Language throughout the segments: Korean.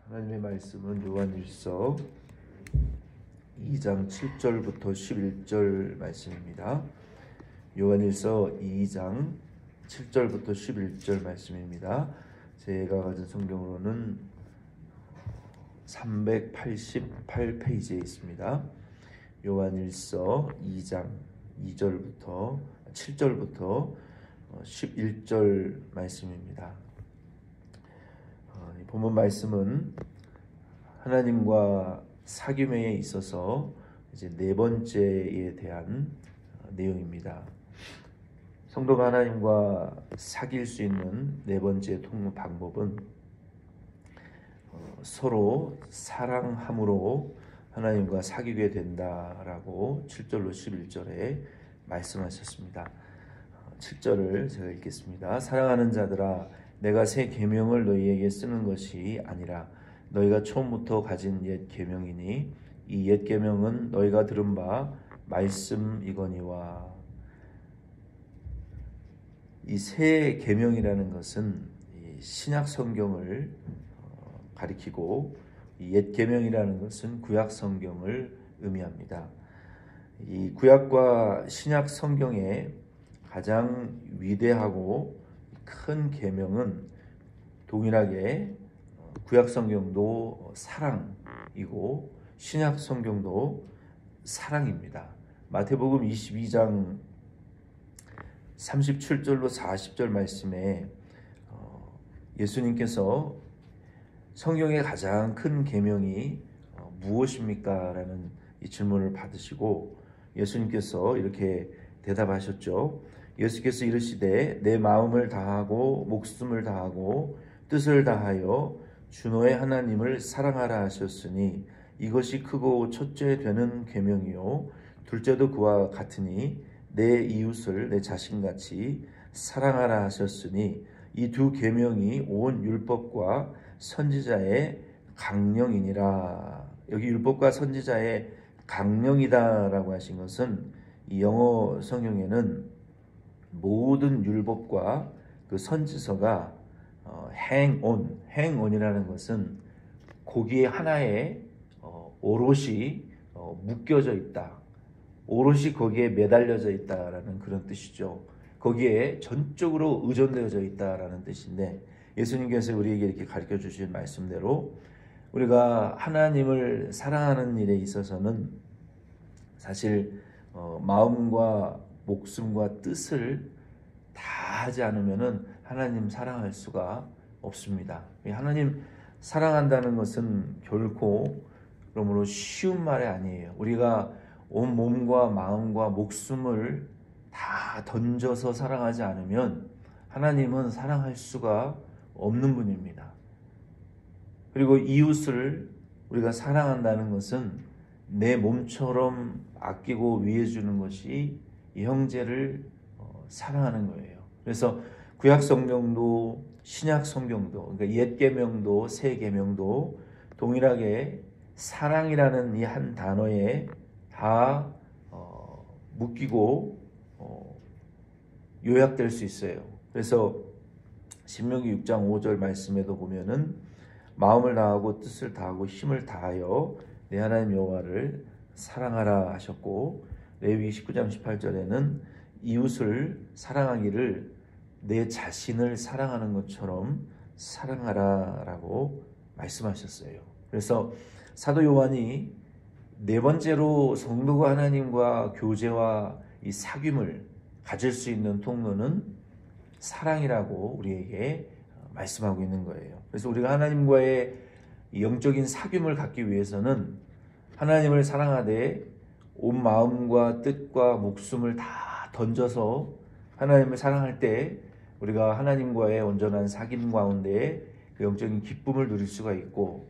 하나님의 말씀은 요한일서 2장 7절부터 11절 말씀입니다. 요한일서 2장 7절부터 11절 말씀입니다. 제가 가진 성경으로는 388페이지에 있습니다. 요한일서 2장 2절부터 7절부터 11절 말씀입니다. 본문 말씀은 하나님과 사귐에 있어서 이제 네 번째에 대한 내용입니다. 성도가 하나님과 사귈 수 있는 네 번째 통로 방법은 서로 사랑함으로 하나님과 사귀게 된다라고 7절로 11절에 말씀하셨습니다. 7절을 제가 읽겠습니다. 사랑하는 자들아, 내가 새 계명을 너희에게 쓰는 것이 아니라 너희가 처음부터 가진 옛 계명이니 이 옛 계명은 너희가 들은 바 말씀이거니와. 이 새 계명이라는 것은 신약 성경을 가리키고 이 옛 계명이라는 것은 구약 성경을 의미합니다. 이 구약과 신약 성경의 가장 위대하고 큰 계명은 동일하게 구약 성경도 사랑이고 신약 성경도 사랑입니다. 마태복음 22장 37절로 40절 말씀에 예수님께서 성경의 가장 큰 계명이 무엇입니까? 라는 이 질문을 받으시고 예수님께서 이렇게 대답하셨죠. 예수께서 이르시되 내 마음을 다하고 목숨을 다하고 뜻을 다하여 주 너의 하나님을 사랑하라 하셨으니 이것이 크고 첫째 되는 계명이요 둘째도 그와 같으니 내 이웃을 내 자신같이 사랑하라 하셨으니 이 두 계명이 온 율법과 선지자의 강령이니라. 여기 율법과 선지자의 강령이다라고 하신 것은 이 영어 성경에는 모든 율법과 그 선지서가 행온이라는 것은 거기에 하나에 오롯이 묶여져 있다. 오롯이 거기에 매달려져 있다라는 그런 뜻이죠. 거기에 전적으로 의존되어져 있다라는 뜻인데 예수님께서 우리에게 이렇게 가르쳐 주신 말씀대로 우리가 하나님을 사랑하는 일에 있어서는 사실 마음과 목숨과 뜻을 다 하지 않으면은 하나님 사랑할 수가 없습니다. 하나님 사랑한다는 것은 결코 그러므로 쉬운 말이 아니에요. 우리가 온 몸과 마음과 목숨을 다 던져서 사랑하지 않으면 하나님은 사랑할 수가 없는 분입니다. 그리고 이웃을 우리가 사랑한다는 것은 내 몸처럼 아끼고 위해주는 것이 이 형제를 사랑하는 거예요. 그래서 구약 성경도 신약 성경도 그러니까 옛 계명도 새 계명도 동일하게 사랑이라는 이 한 단어에 다 묶이고 요약될 수 있어요. 그래서 신명기 6장 5절 말씀에도 보면은 마음을 다하고 뜻을 다하고 힘을 다하여 내 하나님 여호와를 사랑하라 하셨고 레위기 19장 18절에는 이웃을 사랑하기를 내 자신을 사랑하는 것처럼 사랑하라 라고 말씀하셨어요. 그래서 사도 요한이 네 번째로 성도가 하나님과 교제와 이 사귐을 가질 수 있는 통로는 사랑이라고 우리에게 말씀하고 있는 거예요. 그래서 우리가 하나님과의 영적인 사귐을 갖기 위해서는 하나님을 사랑하되 온 마음과 뜻과 목숨을 다 던져서 하나님을 사랑할 때 우리가 하나님과의 온전한 사귐 가운데 그 영적인 기쁨을 누릴 수가 있고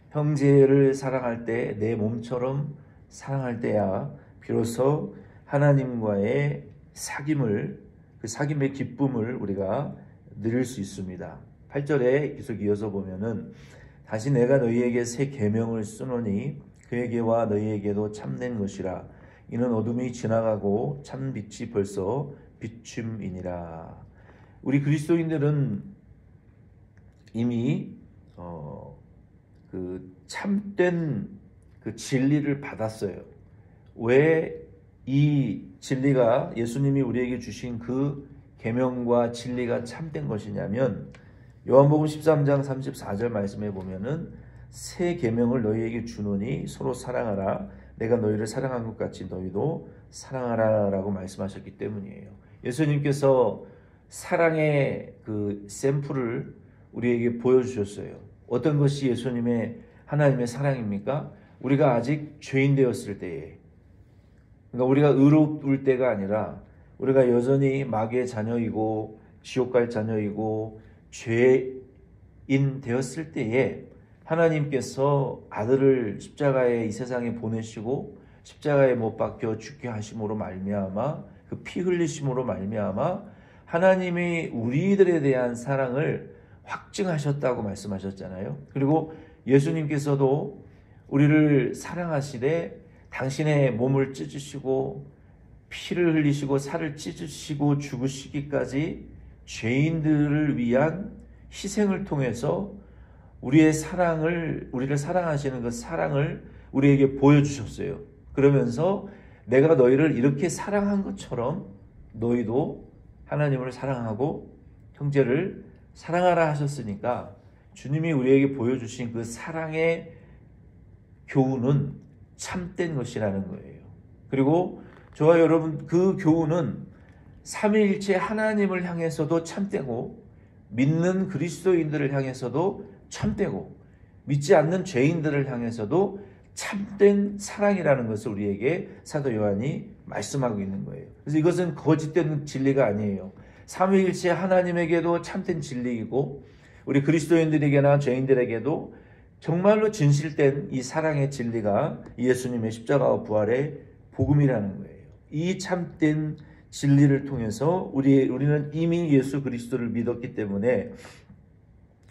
형제를 사랑할 때 내 몸처럼 사랑할 때야 비로소 하나님과의 사귐을 그 사귐의 기쁨을 우리가 누릴 수 있습니다. 8절에 계속 이어서 보면은 다시 내가 너희에게 새 계명을 쓰노니 그에게와 너희에게도 참된 것이라. 이는 어둠이 지나가고 참 빛이 벌써 비춤이니라. 우리 그리스도인들은 이미 그 참된 그 진리를 받았어요. 왜 이 진리가 예수님이 우리에게 주신 그 계명과 진리가 참된 것이냐면 요한복음 13장 34절 말씀에 보면은 새 계명을 너희에게 주노니 서로 사랑하라. 내가 너희를 사랑한 것 같이 너희도 사랑하라 라고 말씀하셨기 때문이에요. 예수님께서 사랑의 그 샘플을 우리에게 보여주셨어요. 어떤 것이 예수님의 하나님의 사랑입니까? 우리가 아직 죄인 되었을 때에, 그러니까 우리가 의로울 때가 아니라 우리가 여전히 마귀의 자녀이고 지옥 갈 자녀이고 죄인 되었을 때에 하나님께서 아들을 십자가에 이 세상에 보내시고 십자가에 못 박혀 죽게 하심으로 말미암아 그 피 흘리심으로 말미암아 하나님이 우리들에 대한 사랑을 확증하셨다고 말씀하셨잖아요. 그리고 예수님께서도 우리를 사랑하시되 당신의 몸을 찢으시고 피를 흘리시고 살을 찢으시고 죽으시기까지 죄인들을 위한 희생을 통해서 우리의 사랑을, 우리를 사랑하시는 그 사랑을 우리에게 보여주셨어요. 그러면서 내가 너희를 이렇게 사랑한 것처럼 너희도 하나님을 사랑하고 형제를 사랑하라 하셨으니까 주님이 우리에게 보여주신 그 사랑의 교훈은 참된 것이라는 거예요. 그리고 저와 여러분, 그 교훈은 삼위일체 하나님을 향해서도 참되고 믿는 그리스도인들을 향해서도 참되고 믿지 않는 죄인들을 향해서도 참된 사랑이라는 것을 우리에게 사도 요한이 말씀하고 있는 거예요. 그래서 이것은 거짓된 진리가 아니에요. 삼위일체 하나님에게도 참된 진리이고 우리 그리스도인들에게나 죄인들에게도 정말로 진실된 이 사랑의 진리가 예수님의 십자가와 부활의 복음이라는 거예요. 이 참된 진리를 통해서 우리는 이미 예수 그리스도를 믿었기 때문에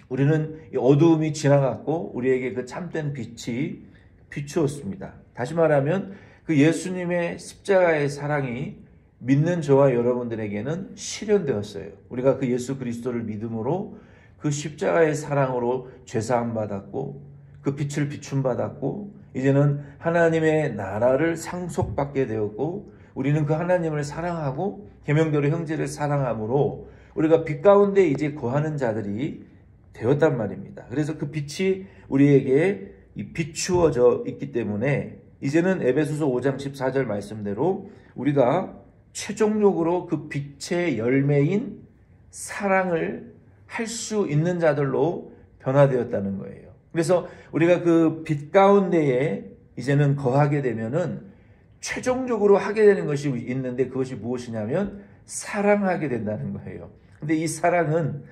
우리는 이 어두움이 지나갔고 우리에게 그 참된 빛이 비추었습니다. 다시 말하면 그 예수님의 십자가의 사랑이 믿는 저와 여러분들에게는 실현되었어요. 우리가 그 예수 그리스도를 믿음으로 그 십자가의 사랑으로 죄사함 받았고 그 빛을 비춤 받았고 이제는 하나님의 나라를 상속받게 되었고 우리는 그 하나님을 사랑하고 계명대로 형제를 사랑함으로 우리가 빛 가운데 이제 거하는 자들이 되었단 말입니다. 그래서 그 빛이 우리에게 비추어져 있기 때문에 이제는 에베소서 5장 14절 말씀대로 우리가 최종적으로 그 빛의 열매인 사랑을 할 수 있는 자들로 변화되었다는 거예요. 그래서 우리가 그 빛 가운데에 이제는 거하게 되면은 최종적으로 하게 되는 것이 있는데 그것이 무엇이냐면 사랑하게 된다는 거예요. 근데 이 사랑은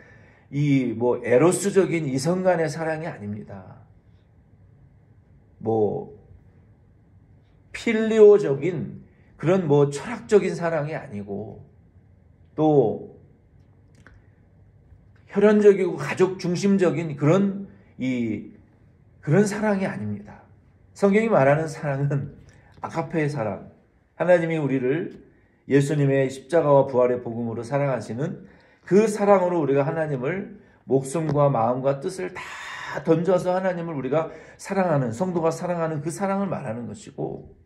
이 에로스적인 이성 간의 사랑이 아닙니다. 필리오적인 그런 철학적인 사랑이 아니고 또 혈연적이고 가족 중심적인 그런 사랑이 아닙니다. 성경이 말하는 사랑은 아가페의 사랑, 하나님이 우리를 예수님의 십자가와 부활의 복음으로 사랑하시는 그 사랑으로 우리가 하나님을 목숨과 마음과 뜻을 다 던져서 하나님을 우리가 사랑하는, 성도가 사랑하는 그 사랑을 말하는 것이고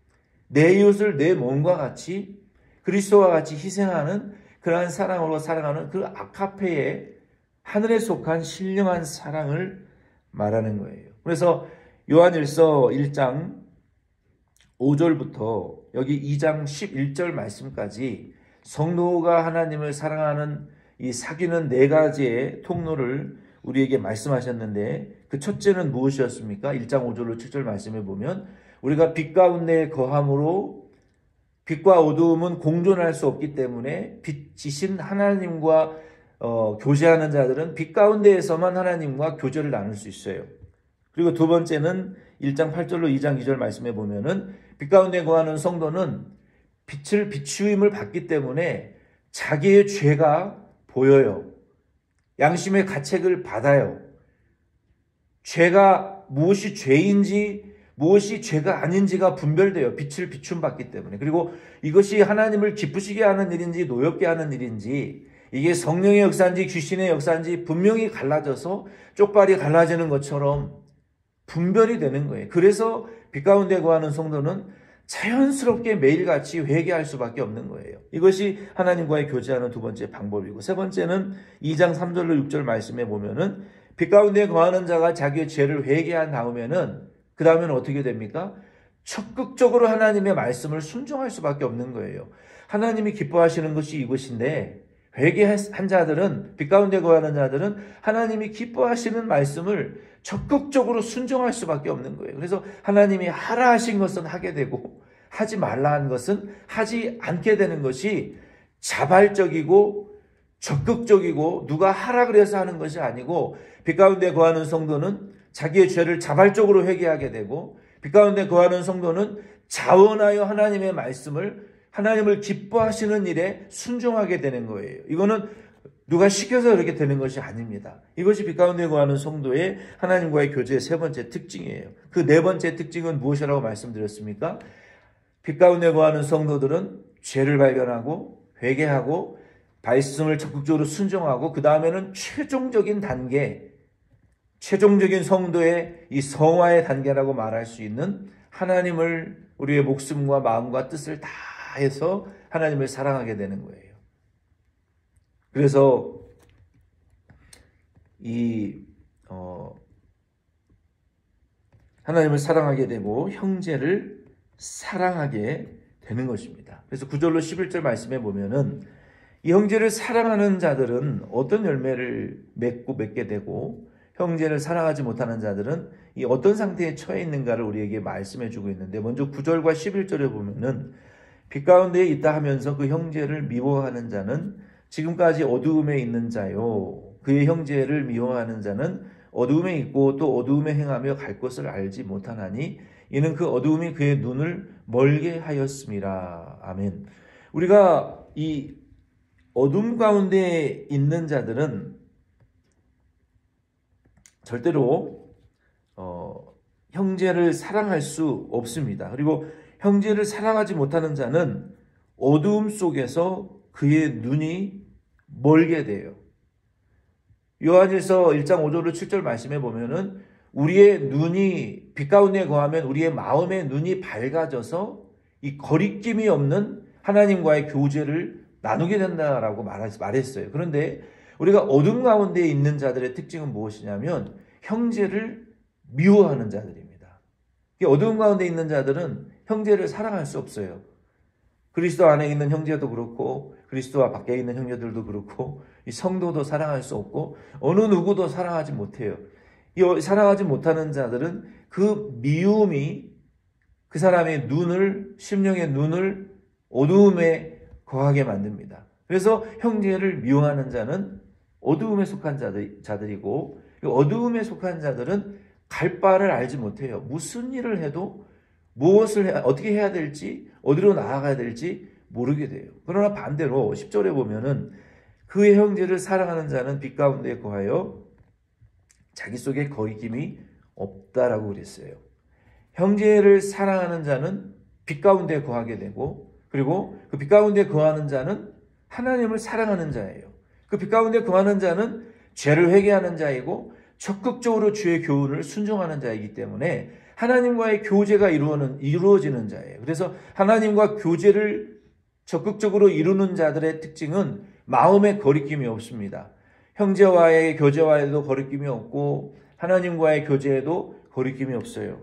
내 이웃을 내 몸과 같이 그리스도와 같이 희생하는 그러한 사랑으로 사랑하는 그 아가페의 하늘에 속한 신령한 사랑을 말하는 거예요. 그래서 요한일서 1장 5절부터 여기 2장 11절 말씀까지 성도가 하나님을 사랑하는 이 사귀는 네 가지의 통로를 우리에게 말씀하셨는데 그 첫째는 무엇이었습니까? 1장 5절로 7절 말씀에 보면 우리가 빛 가운데 거함으로 빛과 어두움은 공존할 수 없기 때문에 빛이신 하나님과 교제하는 자들은 빛 가운데에서만 하나님과 교제를 나눌 수 있어요. 그리고 두 번째는 1장 8절로 2장 2절 말씀에 보면은 빛 가운데 거하는 성도는 빛을 비추임을 받기 때문에 자기의 죄가 보여요. 양심의 가책을 받아요. 죄가 무엇이 죄인지 무엇이 죄가 아닌지가 분별돼요. 빛을 비춤 받기 때문에. 그리고 이것이 하나님을 기쁘시게 하는 일인지 노엽게 하는 일인지 이게 성령의 역사인지 귀신의 역사인지 분명히 갈라져서 쪽발이 갈라지는 것처럼 분별이 되는 거예요. 그래서 빛 가운데 거하는 성도는 자연스럽게 매일같이 회개할 수밖에 없는 거예요. 이것이 하나님과의 교제하는 두 번째 방법이고, 세 번째는 2장 3절로 6절 말씀에 보면은 빛 가운데 거하는 자가 자기의 죄를 회개한 다음에는 그 다음에는 어떻게 됩니까? 적극적으로 하나님의 말씀을 순종할 수밖에 없는 거예요. 하나님이 기뻐하시는 것이 이것인데, 회개한 자들은, 빛 가운데 거하는 자들은 하나님이 기뻐하시는 말씀을 적극적으로 순종할 수밖에 없는 거예요. 그래서 하나님이 하라 하신 것은 하게 되고 하지 말라 한 것은 하지 않게 되는 것이 자발적이고 적극적이고 누가 하라 그래서 하는 것이 아니고, 빛 가운데 거하는 성도는 자기의 죄를 자발적으로 회개하게 되고, 빛 가운데 거하는 성도는 자원하여 하나님의 말씀을, 하나님을 기뻐하시는 일에 순종하게 되는 거예요. 이거는 누가 시켜서 그렇게 되는 것이 아닙니다. 이것이 빛 가운데 거하는 성도의 하나님과의 교제의 세 번째 특징이에요. 그 네 번째 특징은 무엇이라고 말씀드렸습니까? 빛 가운데 거하는 성도들은 죄를 발견하고 회개하고 말씀을 적극적으로 순종하고, 그 다음에는 최종적인 단계, 최종적인 성도의 이 성화의 단계라고 말할 수 있는 하나님을 우리의 목숨과 마음과 뜻을 다해서 하나님을 사랑하게 되는 거예요. 그래서 하나님을 사랑하게 되고 형제를 사랑하게 되는 것입니다. 그래서 9절로 11절 말씀에 보면은 이 형제를 사랑하는 자들은 어떤 열매를 맺게 되고, 형제를 사랑하지 못하는 자들은 이 어떤 상태에 처해 있는가를 우리에게 말씀해 주고 있는데, 먼저 9절과 11절에 보면은 빛 가운데에 있다 하면서 그 형제를 미워하는 자는 지금까지 어두움에 있는 자요, 그의 형제를 미워하는 자는 어두움에 있고 또 어두움에 행하며 갈 것을 알지 못하나니 이는 그 어두움이 그의 눈을 멀게 하였음이라. 아멘. 우리가 이 어둠 가운데 있는 자들은 절대로 형제를 사랑할 수 없습니다. 그리고 형제를 사랑하지 못하는 자는 어두움 속에서 그의 눈이 멀게 돼요. 요한일서 1장 5절로 7절 말씀에 보면은 우리의 눈이 빛 가운데 거하면 우리의 마음의 눈이 밝아져서 이 거리낌이 없는 하나님과의 교제를 나누게 된다라고 말했어요. 그런데 우리가 어둠 가운데 있는 자들의 특징은 무엇이냐면 형제를 미워하는 자들입니다. 어둠 가운데 있는 자들은 형제를 사랑할 수 없어요. 그리스도 안에 있는 형제도 그렇고 그리스도와 밖에 있는 형제들도 그렇고 이 성도도 사랑할 수 없고 어느 누구도 사랑하지 못해요. 이 사랑하지 못하는 자들은 그 미움이 그 사람의 눈을, 심령의 눈을 어두움에 거하게 만듭니다. 그래서 형제를 미워하는 자는 어두움에 속한 자들이고, 어두움에 속한 자들은 갈 바를 알지 못해요. 무슨 일을 해도 어떻게 해야 될지, 어디로 나아가야 될지 모르게 돼요. 그러나 반대로 10절에 보면은 그의 형제를 사랑하는 자는 빛 가운데 거하여 자기 속에 거리낌이 없다라고 그랬어요. 형제를 사랑하는 자는 빛 가운데 거하게 되고, 그리고 그 빛 가운데 거하는 자는 하나님을 사랑하는 자예요. 그 빛 가운데 거하는 자는 죄를 회개하는 자이고 적극적으로 주의 교훈을 순종하는 자이기 때문에 하나님과의 교제가 이루어지는 자예요. 그래서 하나님과 교제를 적극적으로 이루는 자들의 특징은 마음에 거리낌이 없습니다. 형제와의 교제와에도 거리낌이 없고 하나님과의 교제에도 거리낌이 없어요.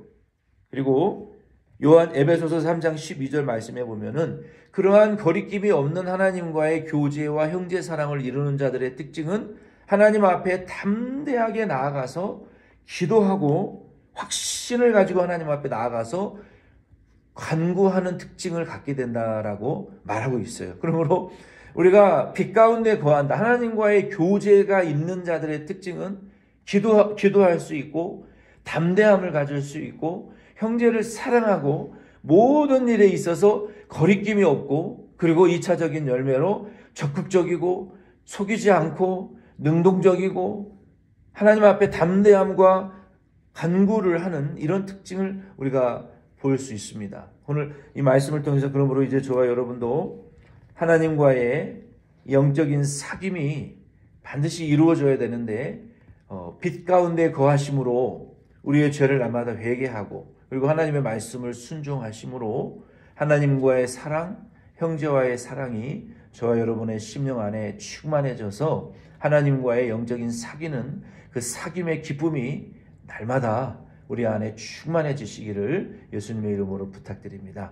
그리고 에베소서 3장 12절 말씀에 보면은 그러한 거리낌이 없는 하나님과의 교제와 형제 사랑을 이루는 자들의 특징은 하나님 앞에 담대하게 나아가서 기도하고 확신을 가지고 하나님 앞에 나아가서 간구하는 특징을 갖게 된다라고 말하고 있어요. 그러므로 우리가 빛 가운데 거한다, 하나님과의 교제가 있는 자들의 특징은 기도할 수 있고 담대함을 가질 수 있고 형제를 사랑하고 모든 일에 있어서 거리낌이 없고, 그리고 2차적인 열매로 적극적이고 속이지 않고 능동적이고 하나님 앞에 담대함과 간구를 하는 이런 특징을 우리가 볼 수 있습니다. 오늘 이 말씀을 통해서 그러므로 이제 저와 여러분도 하나님과의 영적인 사귐이 반드시 이루어져야 되는데 빛 가운데 거하심으로 우리의 죄를 날마다 회개하고 그리고 하나님의 말씀을 순종하심으로 하나님과의 사랑, 형제와의 사랑이 저와 여러분의 심령 안에 충만해져서 하나님과의 영적인 사귀는 그 사귐의 기쁨이 날마다 우리 안에 충만해지시기를 예수님의 이름으로 부탁드립니다.